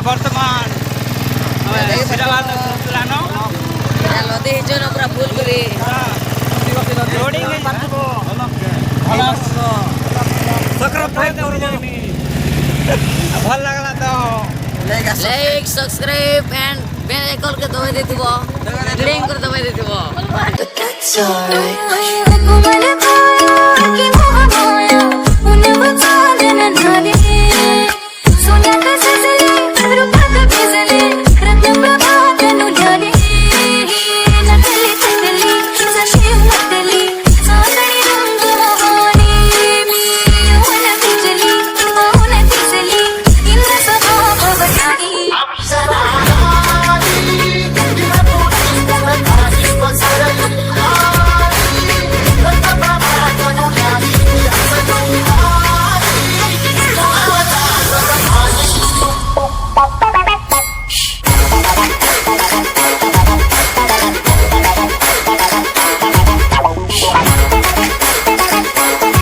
ବର୍ତ୍ତମାନ ଲଦି ହେଇଛ ନା ପୁରା ଫୁଲ କରି ଲୋଡିଂ ହେଇଯିବ ଭଲ ଲାଗଲା ତ like subscribe and bell icon के दबाई देथिबो लिंक कर दबाई देथिबो But that's alright.